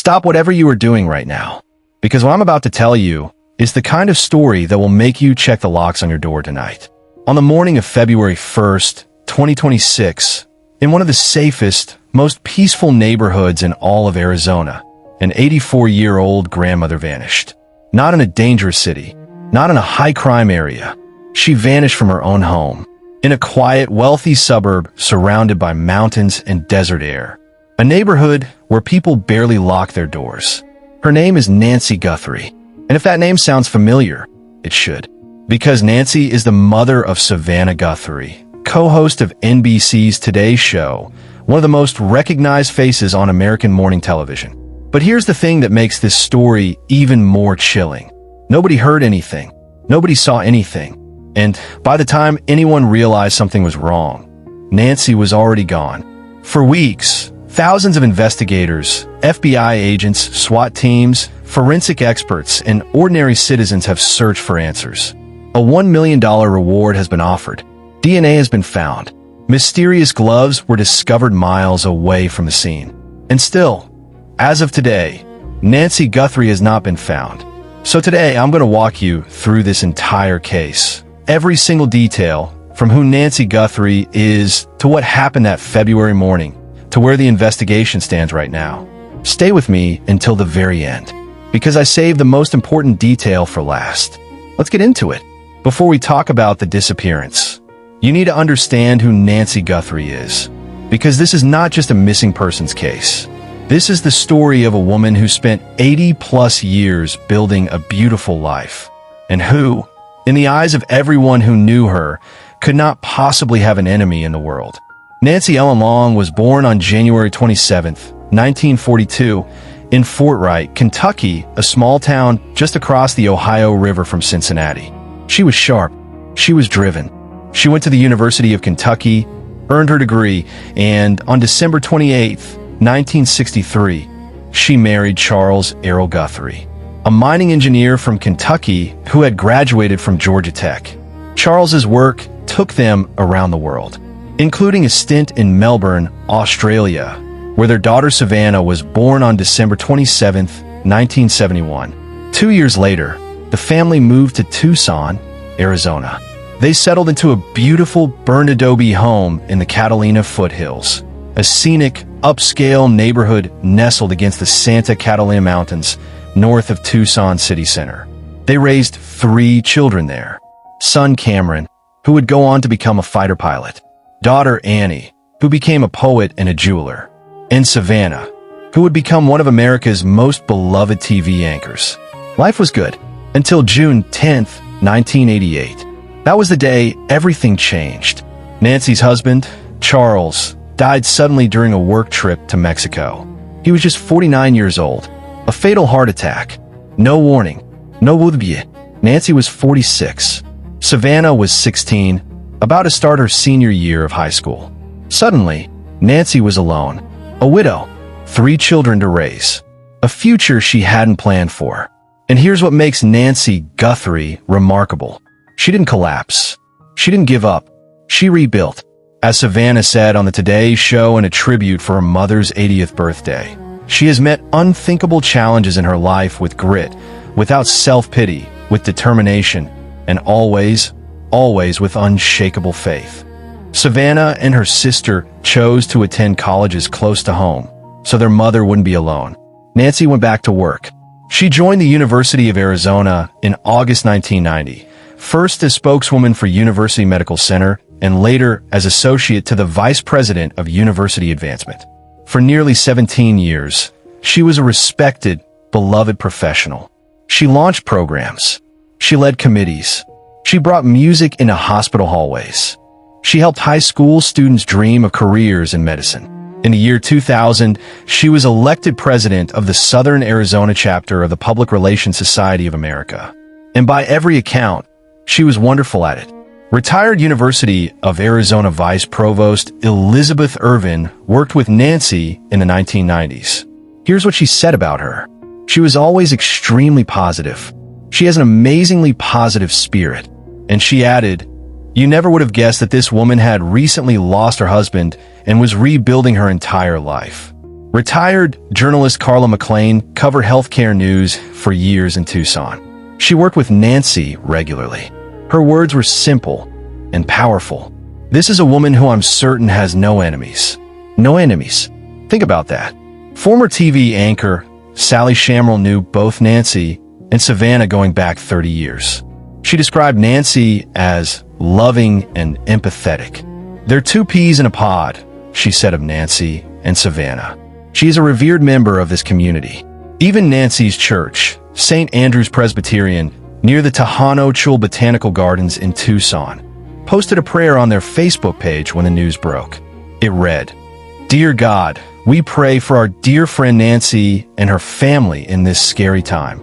Stop whatever you are doing right now, because what I'm about to tell you is the kind of story that will make you check the locks on your door tonight. On the morning of February 1st, 2026, in one of the safest, most peaceful neighborhoods in all of Arizona, an 84-year-old grandmother vanished. Not in a dangerous city, not in a high-crime area. She vanished from her own home, in a quiet, wealthy suburb surrounded by mountains and desert air. A neighborhood where people barely lock their doors. Her name is Nancy Guthrie. And if that name sounds familiar, it should. Because Nancy is the mother of Savannah Guthrie, co-host of NBC's Today Show, one of the most recognized faces on American morning television. But here's the thing that makes this story even more chilling. Nobody heard anything. Nobody saw anything. And by the time anyone realized something was wrong, Nancy was already gone. For weeks, thousands of investigators, FBI agents, SWAT teams, forensic experts, and ordinary citizens have searched for answers. A $1 million reward has been offered. DNA has been found. Mysterious gloves were discovered miles away from the scene. And still, as of today, Nancy Guthrie has not been found. So today, I'm going to walk you through this entire case. Every single detail, from who Nancy Guthrie is to what happened that February morning, to where the investigation stands right now. Stay with me until the very end, because I saved the most important detail for last. Let's get into it. Before we talk about the disappearance, you need to understand who Nancy Guthrie is, because this is not just a missing persons case. This is the story of a woman who spent 80+ years building a beautiful life, and who, in the eyes of everyone who knew her, could not possibly have an enemy in the world. Nancy Ellen Long was born on January 27, 1942, in Fort Wright, Kentucky, a small town just across the Ohio River from Cincinnati. She was sharp. She was driven. She went to the University of Kentucky, earned her degree, and on December 28, 1963, she married Charles Errol Guthrie, a mining engineer from Kentucky who had graduated from Georgia Tech. Charles's work took them around the world, including a stint in Melbourne, Australia, where their daughter Savannah was born on December 27, 1971. 2 years later, the family moved to Tucson, Arizona. They settled into a beautiful burned adobe home in the Catalina Foothills, a scenic, upscale neighborhood nestled against the Santa Catalina Mountains, north of Tucson city center. They raised 3 children there. Son Cameron, who would go on to become a fighter pilot. Daughter Annie, who became a poet and a jeweler. And Savannah, who would become one of America's most beloved TV anchors. Life was good until June 10, 1988. That was the day everything changed. Nancy's husband, Charles, died suddenly during a work trip to Mexico. He was just 49 years old. A fatal heart attack. No warning. No wudbye. Nancy was 46. Savannah was 16, about to start her senior year of high school. Suddenly, Nancy was alone. A widow. 3 children to raise. A future she hadn't planned for. And here's what makes Nancy Guthrie remarkable. She didn't collapse. She didn't give up. She rebuilt. As Savannah said on the Today Show in a tribute for her mother's 80th birthday, she has met unthinkable challenges in her life with grit, without self-pity, with determination, and always with unshakable faith. Savannah and her sister chose to attend colleges close to home, so their mother wouldn't be alone. Nancy went back to work. She joined the University of Arizona in August 1990, first as spokeswoman for University Medical Center, and later as associate to the vice president of university advancement. For nearly 17 years, she was a respected, beloved professional. She launched programs. She led committees. She brought music into hospital hallways. She helped high school students dream of careers in medicine. In the year 2000, she was elected president of the Southern Arizona chapter of the Public Relations Society of America. And by every account, she was wonderful at it. Retired University of Arizona Vice Provost Elizabeth Irvin worked with Nancy in the 1990s. Here's what she said about her. She was always extremely positive. She has an amazingly positive spirit. And she added, "You never would have guessed that this woman had recently lost her husband and was rebuilding her entire life." Retired journalist Carla McLean covered healthcare news for years in Tucson. She worked with Nancy regularly. Her words were simple and powerful. This is a woman who I'm certain has no enemies. No enemies. Think about that. Former TV anchor Sally Shamrell knew both Nancy and Savannah going back 30 years. She described Nancy as loving and empathetic. "They're two peas in a pod," she said of Nancy and Savannah. She is a revered member of this community. Even Nancy's church, St. Andrew's Presbyterian, near the Tejano Chul Botanical Gardens in Tucson, posted a prayer on their Facebook page when the news broke. It read, "Dear God, we pray for our dear friend Nancy and her family in this scary time."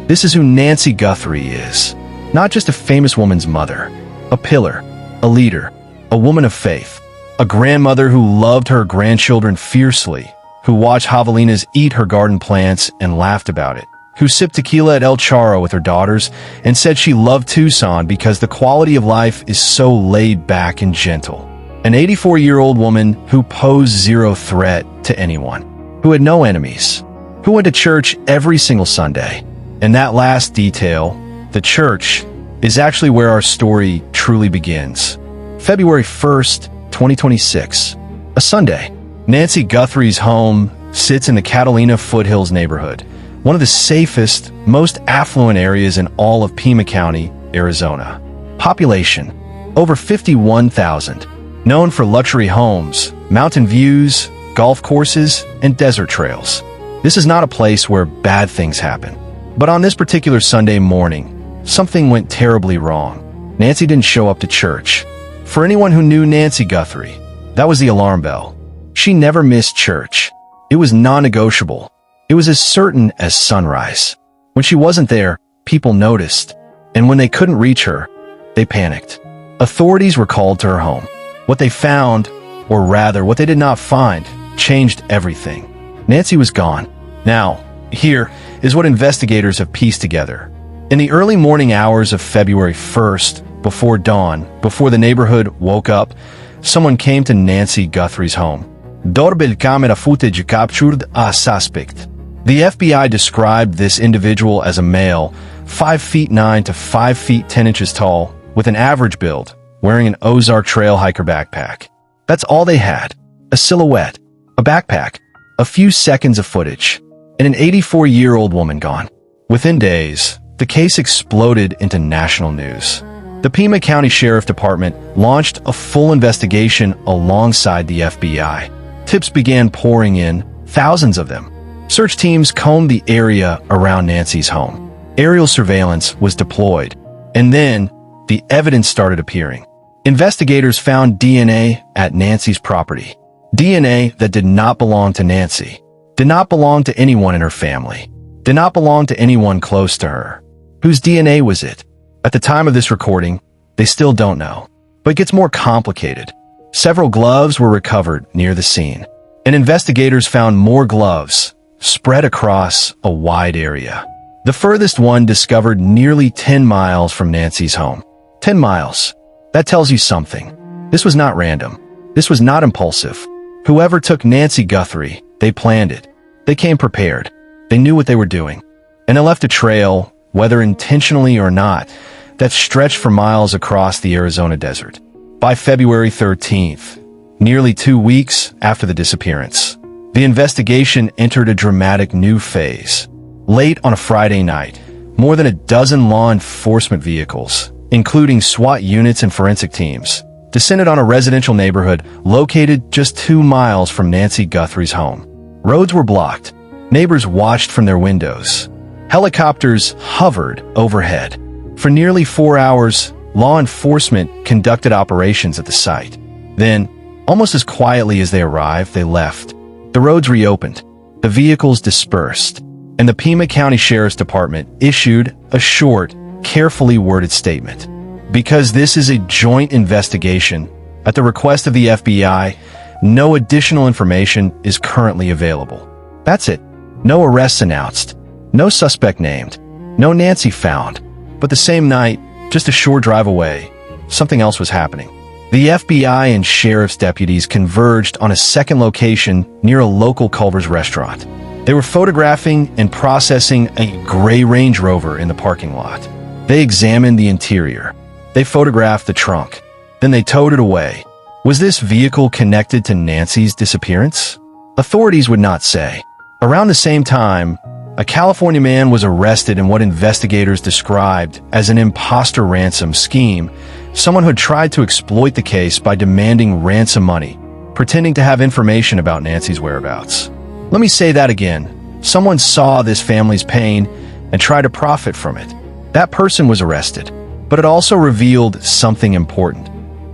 This is who Nancy Guthrie is. Not just a famous woman's mother, a pillar, a leader, a woman of faith, a grandmother who loved her grandchildren fiercely, who watched javelinas eat her garden plants and laughed about it, who sipped tequila at El Charro with her daughters and said she loved Tucson because the quality of life is so laid back and gentle. An 84-year-old woman who posed zero threat to anyone, who had no enemies, who went to church every single Sunday. And that last detail, the church, is actually where our story truly begins. February 1st, 2026, a Sunday. Nancy Guthrie's home sits in the Catalina Foothills neighborhood, one of the safest, most affluent areas in all of Pima County, Arizona. Population, over 51,000. Known for luxury homes, mountain views, golf courses, and desert trails. This is not a place where bad things happen. But on this particular Sunday morning, something went terribly wrong. Nancy didn't show up to church. For anyone who knew Nancy Guthrie, that was the alarm bell. She never missed church. It was non-negotiable. It was as certain as sunrise. When she wasn't there, people noticed. And when they couldn't reach her, they panicked. Authorities were called to her home. What they found, or rather what they did not find, changed everything. Nancy was gone. Now, here is what investigators have pieced together. In the early morning hours of February 1st, before dawn, before the neighborhood woke up, someone came to Nancy Guthrie's home. Doorbell camera footage captured a suspect. The FBI described this individual as a male, 5 feet 9 to 5 feet 10 inches tall, with an average build, wearing an Ozark Trail hiker backpack. That's all they had. A silhouette, a backpack, a few seconds of footage, and an 84-year-old woman gone. Within days, the case exploded into national news. The Pima County Sheriff Department launched a full investigation alongside the FBI. Tips began pouring in, thousands of them. Search teams combed the area around Nancy's home. Aerial surveillance was deployed. And then, the evidence started appearing. Investigators found DNA at Nancy's property. DNA that did not belong to Nancy. Did not belong to anyone in her family. Did not belong to anyone close to her. Whose DNA was it? At the time of this recording, they still don't know. But it gets more complicated. Several gloves were recovered near the scene, and investigators found more gloves spread across a wide area. The furthest one discovered nearly 10 miles from Nancy's home. 10 miles. That tells you something. This was not random. This was not impulsive. Whoever took Nancy Guthrie, they planned it. They came prepared. They knew what they were doing. And they left a trail, whether intentionally or not, that stretched for miles across the Arizona desert. By February 13th, nearly 2 weeks after the disappearance, the investigation entered a dramatic new phase. Late on a Friday night, more than a dozen law enforcement vehicles, including SWAT units and forensic teams, descended on a residential neighborhood located just 2 miles from Nancy Guthrie's home. Roads were blocked. Neighbors watched from their windows. Helicopters hovered overhead. For nearly 4 hours, law enforcement conducted operations at the site. Then, almost as quietly as they arrived, they left. The roads reopened. The vehicles dispersed. And the Pima County Sheriff's Department issued a short, carefully worded statement. Because this is a joint investigation, at the request of the FBI, no additional information is currently available. That's it. No arrests announced. No suspect named. No Nancy found. But the same night, just a short drive away, something else was happening. The FBI and sheriff's deputies converged on a second location near a local Culver's restaurant. They were photographing and processing a gray Range Rover in the parking lot. They examined the interior. They photographed the trunk. Then they towed it away. Was this vehicle connected to Nancy's disappearance? Authorities would not say. Around the same time, a California man was arrested in what investigators described as an imposter ransom scheme, someone who had tried to exploit the case by demanding ransom money, pretending to have information about Nancy's whereabouts. Let me say that again. Someone saw this family's pain and tried to profit from it. That person was arrested, but it also revealed something important.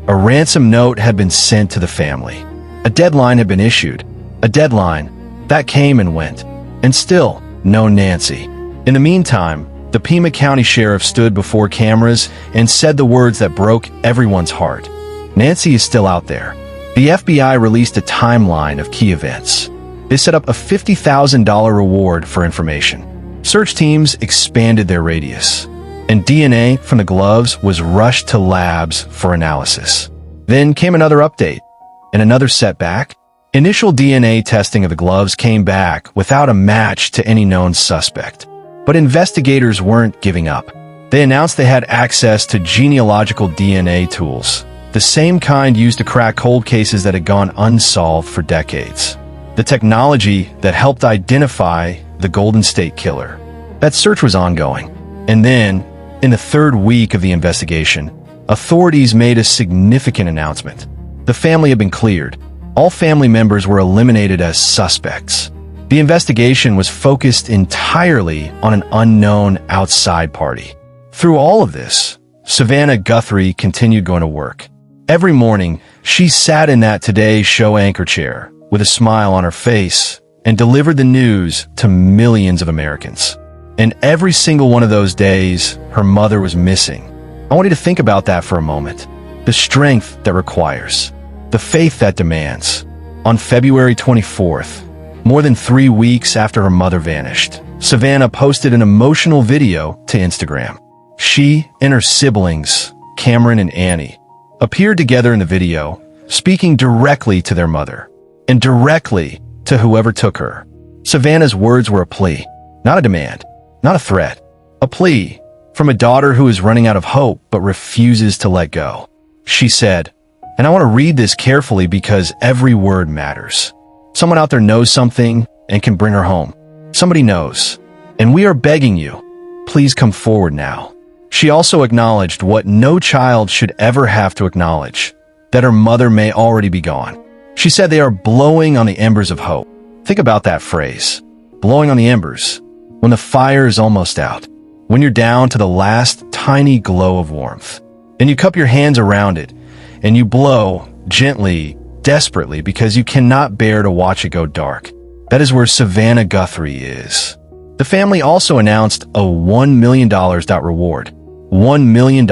A ransom note had been sent to the family. A deadline had been issued. A deadline that came and went. And still, no Nancy. In the meantime, the Pima County Sheriff stood before cameras and said the words that broke everyone's heart. Nancy is still out there. The FBI released a timeline of key events. They set up a $50,000 reward for information. Search teams expanded their radius, and DNA from the gloves was rushed to labs for analysis. Then came another update and another setback. Initial DNA testing of the gloves came back without a match to any known suspect. But investigators weren't giving up. They announced they had access to genealogical DNA tools, the same kind used to crack cold cases that had gone unsolved for decades. The technology that helped identify the Golden State Killer. That search was ongoing. And then, in the third week of the investigation, authorities made a significant announcement. The family had been cleared. All family members were eliminated as suspects. The investigation was focused entirely on an unknown outside party. Through all of this, Savannah Guthrie continued going to work. Every morning, she sat in that Today Show anchor chair with a smile on her face and delivered the news to millions of Americans. And every single one of those days, her mother was missing. I want you to think about that for a moment. The strength that requires. The faith that demands. On February 24th, more than 3 weeks after her mother vanished, Savannah posted an emotional video to Instagram. She and her siblings, Cameron and Annie, appeared together in the video, speaking directly to their mother, and directly to whoever took her. Savannah's words were a plea, not a demand, not a threat. A plea from a daughter who is running out of hope but refuses to let go. She said, and I want to read this carefully because every word matters. Someone out there knows something and can bring her home. Somebody knows. And we are begging you, please come forward now. She also acknowledged what no child should ever have to acknowledge, that her mother may already be gone. She said they are blowing on the embers of hope. Think about that phrase, blowing on the embers, when the fire is almost out, when you're down to the last tiny glow of warmth. And you cup your hands around it, and you blow gently, desperately, because you cannot bear to watch it go dark. That is where Savannah Guthrie is. The family also announced a $1 million reward. $1 million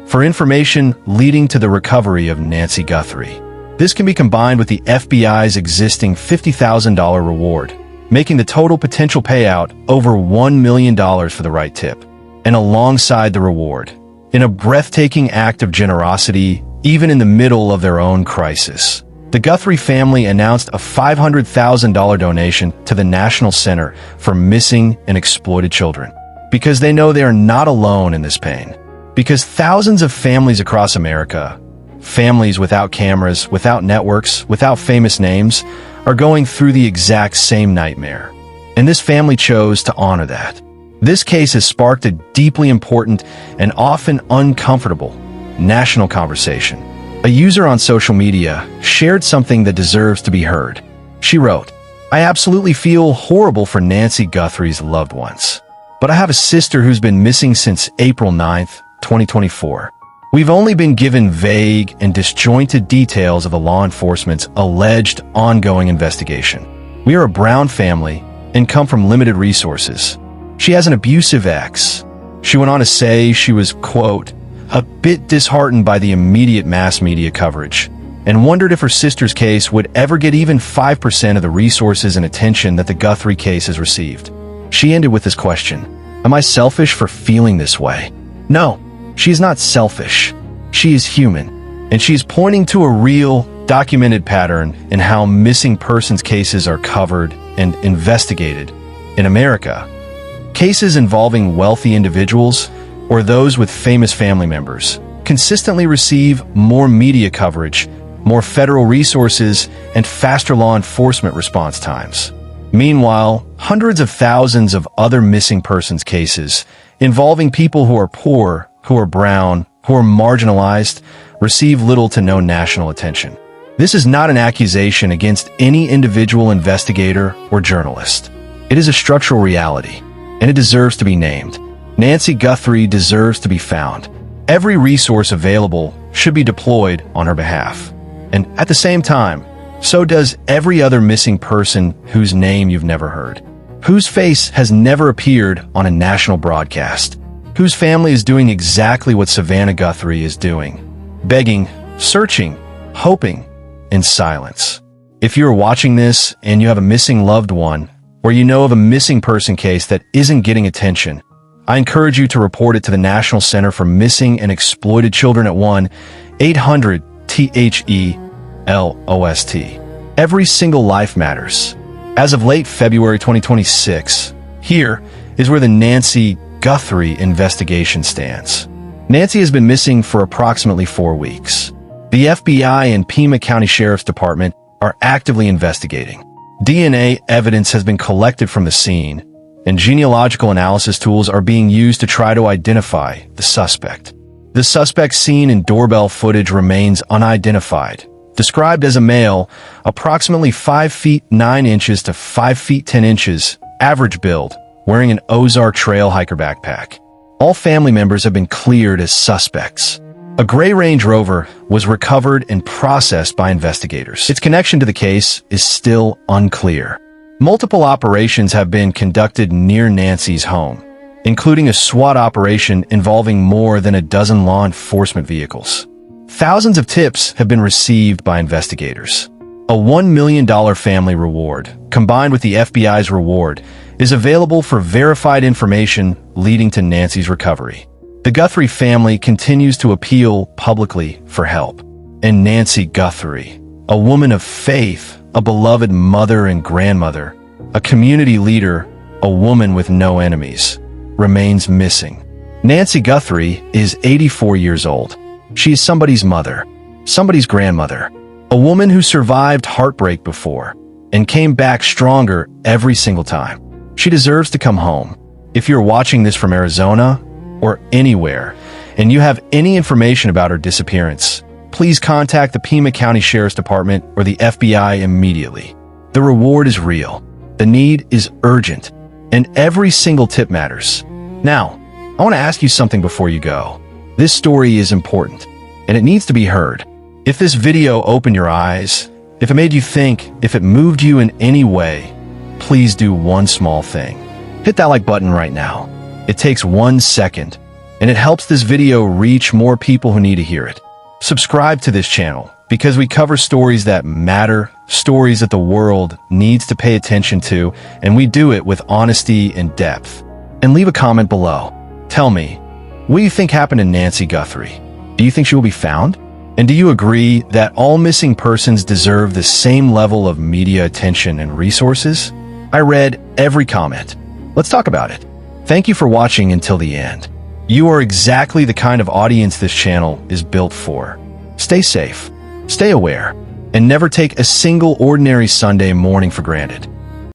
for information leading to the recovery of Nancy Guthrie. This can be combined with the FBI's existing $50,000 reward, making the total potential payout over $1 million for the right tip. And alongside the reward, in a breathtaking act of generosity, even in the middle of their own crisis, the Guthrie family announced a $500,000 donation to the National Center for Missing and Exploited Children, because they know they are not alone in this pain. Because thousands of families across America, families without cameras, without networks, without famous names, are going through the exact same nightmare. And this family chose to honor that. This case has sparked a deeply important and often uncomfortable national conversation. A user on social media shared something that deserves to be heard. She wrote, "I absolutely feel horrible for Nancy Guthrie's loved ones. But I have a sister who's been missing since April 9th, 2024. We've only been given vague and disjointed details of the law enforcement's alleged ongoing investigation. We are a brown family and come from limited resources. She has an abusive ex." She went on to say she was, quote, "a bit disheartened by the immediate mass media coverage and wondered if her sister's case would ever get even 5% of the resources and attention that the Guthrie case has received." She ended with this question: "Am I selfish for feeling this way?" No, she is not selfish. She is human. and she's pointing to a real, documented pattern in how missing persons cases are covered and investigated in America. Cases involving wealthy individuals or those with famous family members consistently receive more media coverage, more federal resources, and faster law enforcement response times. Meanwhile, hundreds of thousands of other missing persons cases involving people who are poor, who are brown, who are marginalized, receive little to no national attention. This is not an accusation against any individual investigator or journalist. It is a structural reality, and it deserves to be named. Nancy Guthrie deserves to be found. Every resource available should be deployed on her behalf. And at the same time, so does every other missing person whose name you've never heard, whose face has never appeared on a national broadcast, whose family is doing exactly what Savannah Guthrie is doing, begging, searching, hoping, in silence. If you're watching this and you have a missing loved one, or you know of a missing person case that isn't getting attention, I encourage you to report it to the National Center for Missing and Exploited Children at 1-800-THELOST. Every single life matters. As of late February 2026, here is where the Nancy Guthrie investigation stands. Nancy has been missing for approximately 4 weeks. The FBI and Pima County Sheriff's Department are actively investigating. DNA evidence has been collected from the scene, and genealogical analysis tools are being used to try to identify the suspect. The suspect seen in doorbell footage remains unidentified, described as a male, approximately 5 feet 9 inches to 5 feet 10 inches, average build, wearing an Ozark Trail hiker backpack. All family members have been cleared as suspects. A gray Range Rover was recovered and processed by investigators. Its connection to the case is still unclear. Multiple operations have been conducted near Nancy's home, including a SWAT operation involving more than a dozen law enforcement vehicles. Thousands of tips have been received by investigators. A $1 million family reward, combined with the FBI's reward, is available for verified information leading to Nancy's recovery. The Guthrie family continues to appeal publicly for help. And Nancy Guthrie, a woman of faith, a beloved mother and grandmother, a community leader, a woman with no enemies, remains missing. Nancy Guthrie is 84 years old. She is somebody's mother, somebody's grandmother, a woman who survived heartbreak before and came back stronger every single time. She deserves to come home. If you're watching this from Arizona or anywhere and you have any information about her disappearance, please contact the Pima County Sheriff's Department or the FBI immediately. The reward is real, the need is urgent, and every single tip matters. Now, I want to ask you something before you go. This story is important, and it needs to be heard. If this video opened your eyes, if it made you think, if it moved you in any way, please do one small thing. Hit that like button right now. It takes 1 second, and it helps this video reach more people who need to hear it. Subscribe to this channel, because we cover stories that matter, stories that the world needs to pay attention to, and we do it with honesty and depth. And leave a comment below. Tell me, what do you think happened to Nancy Guthrie? Do you think she will be found? And do you agree that all missing persons deserve the same level of media attention and resources? I read every comment. Let's talk about it. Thank you for watching until the end. You are exactly the kind of audience this channel is built for. Stay safe, stay aware, and never take a single ordinary Sunday morning for granted.